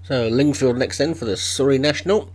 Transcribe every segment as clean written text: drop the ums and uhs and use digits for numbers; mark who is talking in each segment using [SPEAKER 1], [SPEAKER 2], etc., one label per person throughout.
[SPEAKER 1] So Lingfield next then for the Surrey National,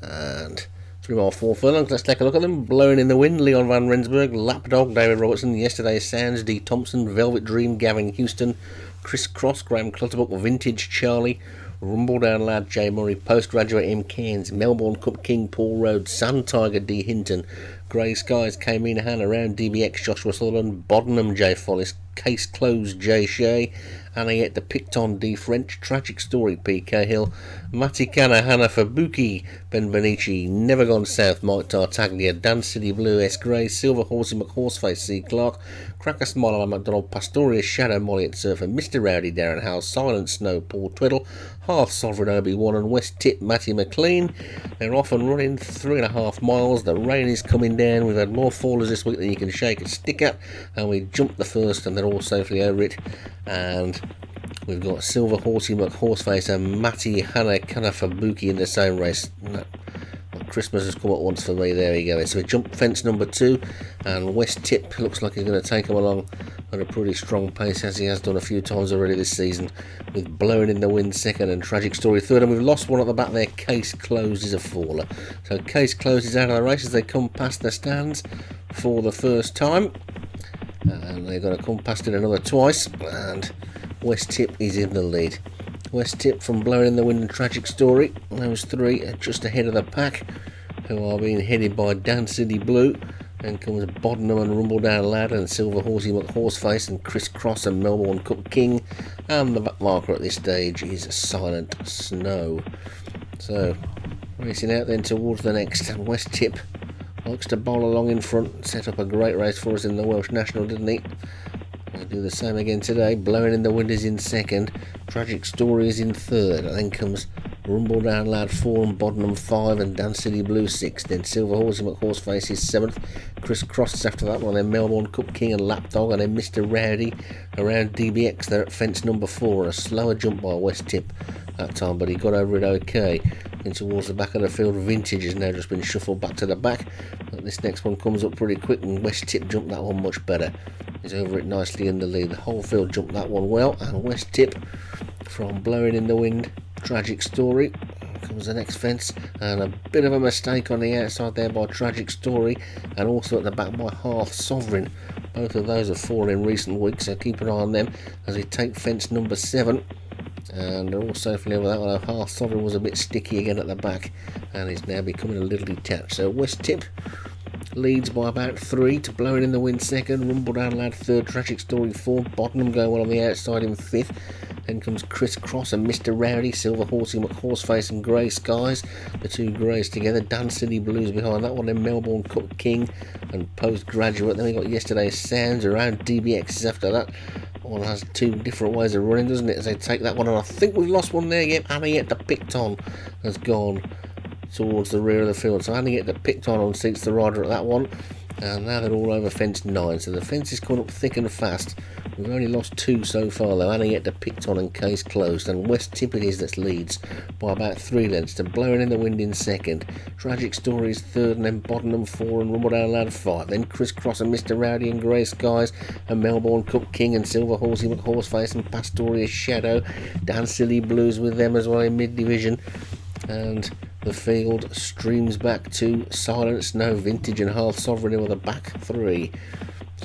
[SPEAKER 1] and 3 mile 4 furlongs. Let's take a look at them. Blowing in the Wind, Leon van Rensburg, Lapdog, David Robertson, Yesterday's Sands, D Thompson, Velvet Dream, Gavin Houston, Chris Cross, Graham Clutterbuck, Vintage Charlie, Rumbledown Lad, J Murray, Postgraduate M Cairns, Melbourne Cup King, Paul Rhodes, Sun Tiger, D Hinton, Grey Skies, K Minahan, Around DBX, Joshua Sutherland, Boddenham, J Follis, Case Closed, J Shea, Anayette the Picton, D French, Tragic Story, P Cahill, Maticana, Hannah Fabuki, Benvenici, Never Gone South, Mike Tartaglia, Dan City Blue, S Grey, Silver Horsey McHorseface, C Clark, Cracker Smile on McDonald, Pastorius, Shadow, Molly at Surfer, Mr Rowdy, Darren Howe, Silent Snow, Paul Twiddle, Half Sovereign, Obi-Wan and West Tip, Matty McLean. They're off and running 3.5 miles. The rain is coming down. We've had more fallers this week than you can shake a stick at, and we jumped the first and they're all safely over it. And we've got Silver Horsey McHorseface and Matty Hannah Kanafabuki in the same race. No, Christmas has come at once for me. There we go. So we jumped fence number 2, and West Tip looks like he's going to take him along at a pretty strong pace, as he has done a few times already this season, with Blowing in the Wind second and Tragic Story third. And we've lost one at the back there. Case Closed is a faller. So Case Closed is out of the race as they come past the stands for the first time, and they're going to come past it another twice, and West Tip is in the lead. West Tip from Blowing in the Wind and Tragic Story, those three are just ahead of the pack, who are being headed by Dan City Blue. Then comes Boddenham and Rumbledown Lad and Silver Horsey McHorseface and Chris Cross and Melbourne Cup King, and the back marker at this stage is Silent Snow. So racing out then towards the next, and West Tip likes to bowl along in front, set up a great race for us in the Welsh National, didn't he? I'll do the same again today. Blowing in the Wind is in second, Tragic Story is in third, and then comes Rumbledown Lad 4 and Boddenham 5 and Dan City Blue 6. Then Silver Horsey McHorseface is 7th, Chris Cross is after that one, then Melbourne Cup King and Lapdog, and then Mr Rowdy Around DBX. They're at fence number 4, and a slower jump by West Tip that time, but he got over it okay. And towards the back of the field, Vintage has now just been shuffled back to the back, but this next one comes up pretty quick, and West Tip jumped that one much better. He's over it nicely in the lead. The whole field jumped that one well, and West Tip from Blowing in the Wind, Tragic Story, comes the next fence, and a bit of a mistake on the outside there by Tragic Story, and also at the back by Half Sovereign. Both of those have fallen in recent weeks, so keep an eye on them as we take fence number 7. And they're all safely over that one. Half Sovereign was a bit sticky again at the back, and is now becoming a little detached. So West Tip leads by about 3 to Blowing in the Wind second, Rumbledown Lad third, Tragic Story fourth, Boddenham going well on the outside in 5th. Then comes Chris Cross and Mr Rowdy, Silver Horsey McHorseface and Grey Skies, the two greys together. Dan City Blues behind that one, then Melbourne Cup King and Postgraduate. Then we got Yesterday's Sounds, Around DBX after that. One has 2 different ways of running, doesn't it, as they take that one, and I think we've lost one there. Yep, Anayette the Picton has gone towards the rear of the field, so Anayette the Picton unseats the rider at that one, and now they're all over fence 9, so the fence is coming up thick and fast. We've only lost 2 so far though, Anayette the Picton and Case Closed, and West Tip it is that leads by about 3 lengths to Blowing in the Wind in second, Tragic Stories third, and then Boddenham 4 and Rumbledown Lad 5. Then Chris Cross and Mr Rowdy and Grey Skies and Melbourne Cup King and Silver Horsey McHorseface and Pastorius Shadow. Dan Silly Blues with them as well in mid-division, and the field streams back to Silent Snow, Vintage and Half Sovereign with a back 3.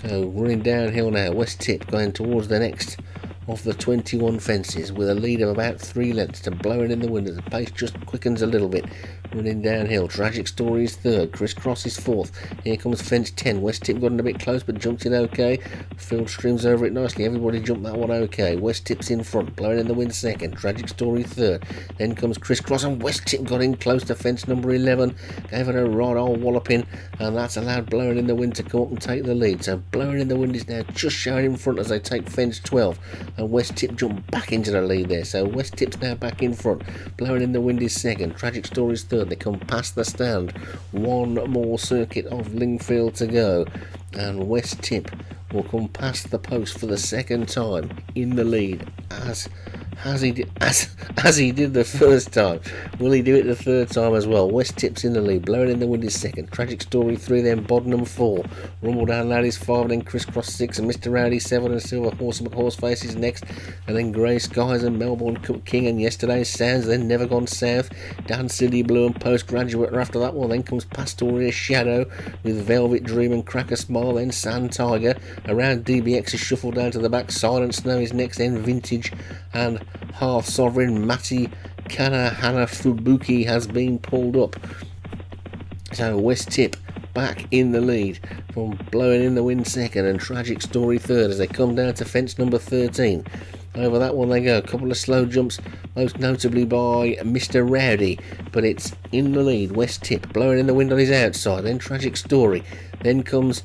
[SPEAKER 1] So running downhill now, West Tip going towards the next of the 21 fences with a lead of about 3 lengths to Blowing in the Wind as the pace just quickens a little bit. Running downhill, Tragic Story is third, Chris Cross is fourth. Here comes fence 10. West Tip got in a bit close but jumped in okay. Field streams over it nicely. Everybody jumped that one okay. West Tip's in front, Blowing in the Wind second, Tragic Story third. Then comes Chris Cross, and West Tip got in close to fence number 11. Gave it a right old walloping, and that's allowed Blowing in the Wind to come up and take the lead. So Blowing in the Wind is now just showing in front as they take fence 12. And West Tip jumped back into the lead there. So West Tip's now back in front. Blowing in the Wind is second. Tragic Story's third. They come past the stand. One more circuit of Lingfield to go, and West Tip will come past the post for the second time in the lead as as he did the first time. Will he do it the third time as well? West Tip's in the lead, blowing in the wind is second. Tragic Story 3, then Boddenham 4. Rumble Down Lad is 5, then Crisscross 6, and Mr. Rowdy 7, and Silver Horse and McHorseface is next, and then Grey Skies and Melbourne King and Yesterday's Sands, then Never Gone South, Dan City Blue and Postgraduate are after that one. Then comes Pastoria Shadow with Velvet Dream and Cracker Smile, then Sand Tiger. Around DBX is shuffled down to the back. Silent Snow is next, then Vintage and Half Sovereign. Mati Kana Hanafubuki has been pulled up. So West Tip back in the lead from Blowing in the Wind second and Tragic Story third as they come down to fence number 13. Over that one they go. A couple of slow jumps, most notably by Mr. Rowdy, but it's in the lead. West Tip Blowing in the Wind on his outside, then Tragic Story, then comes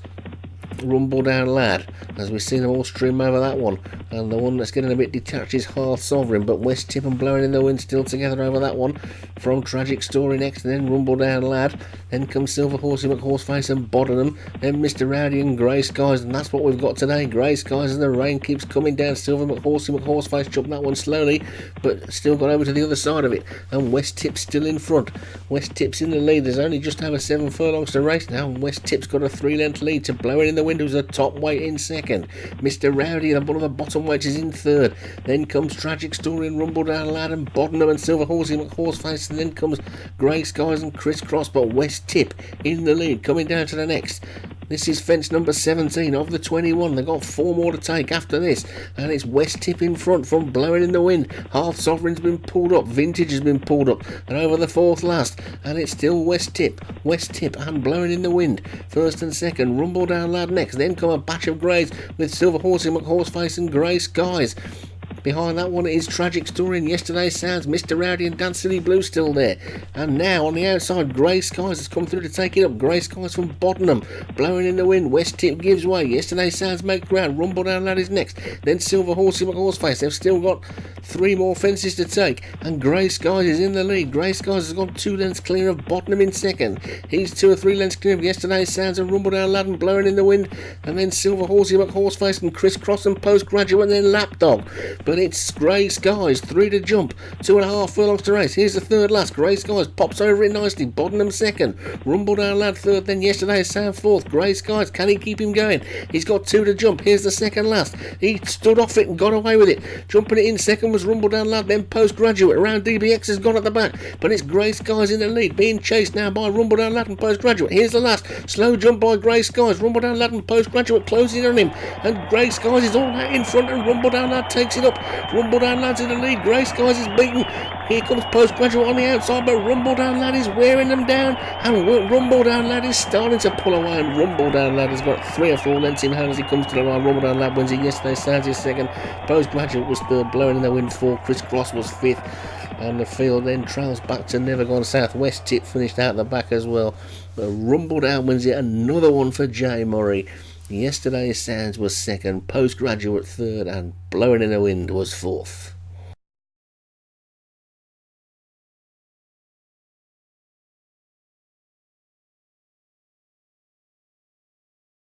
[SPEAKER 1] Rumble Down Lad as we see them all stream over that one, and the one that's getting a bit detached is Half Sovereign, but West Tip and Blowing in the Wind still together over that one. From Tragic Story next, and then Rumble Down Lad, then comes Silver Horsey McHorseface and Boddenham, then Mr. Rowdy and Grey Skies, and that's what we've got today. Grey Skies as the rain keeps coming down. Silver McHorseface jumped that one slowly, but still got over to the other side of it, and West Tip's still in front. West Tip's in the lead. There's only just over 7 furlongs to race now, and West Tip's got a 3-length lead to Blowing in the Wind, who's a top weight in second. Mr. Rowdy, one of the bottom weights, is in third. Then comes Tragic Story and Rumble Down Lad and Boddenham and Silver Horsey McHorseface, and then comes Grey Skies and Crisscross, but West Tip in the lead coming down to the next. This is fence number 17 of the 21. They've got 4 more to take after this, and it's West Tip in front from Blowing in the Wind. Half Sovereign's been pulled up, Vintage has been pulled up, and over the 4th last, and it's still West Tip and Blowing in the Wind first and second. Rumble Down Lad next, then come a batch of greys with Silver Horsey McHorseface and Grey Skies. Behind that one is Tragic Story and Yesterday's Sounds. Mr. Rowdy and Dan City Blue still there. And now on the outside, Grey Skies has come through to take it up. Grey Skies from Boddenham, Blowing in the Wind. West Tip gives way. Yesterday's Sounds make ground. Rumble Down Lad is next. Then Silver Horsey McHorseface. They've still got 3 more fences to take. And Grey Skies is in the lead. Grey Skies has gone 2 lengths clear of Boddenham in second. He's 2 or 3 lengths clear of Yesterday's Sounds and Rumble Down Lad and Blowing in the Wind. And then Silver Horsey McHorseface and Crisscross and Postgraduate and then Lapdog. But it's Grey Skies, 3 to jump, 2.5 furlongs to race. Here's the third last. Grey Skies pops over it nicely. Boddenham second. Rumble Down Lad third. Then Yesterday's Sound fourth. Grey Skies, can he keep him going? He's got 2 to jump. Here's the second last. He stood off it and got away with it. Jumping it in second was Rumble Down Lad. Then Postgraduate. Around DBX has gone at the back, but it's Grey Skies in the lead, being chased now by Rumble Down Lad and Postgraduate. Here's the last. Slow jump by Grey Skies. Rumble Down Lad and Postgraduate closing on him, and Grey Skies is all out in front, and Rumble Down Lad takes it up. Rumble Down Lad's in the lead. Grey Skies is beaten. Here comes Postgraduate on the outside, but Rumble Down Lad is wearing them down, and Rumble Down Lad is starting to pull away, and Rumble Down Lad has got 3 or 4 lengths in hand as he comes to the line. Rumble Down Lad wins it. Yesterday Sounds is second. Postgraduate was third. Blowing in the Wind 4. Crisscross was 5th. And the field then trails back to Never Gone South. West Tip finished out the back as well. But Rumble Down wins it. Another one for Jay Murray. Yesterday's Sounds was second. Postgraduate third. And Blowing in the Wind was 4th.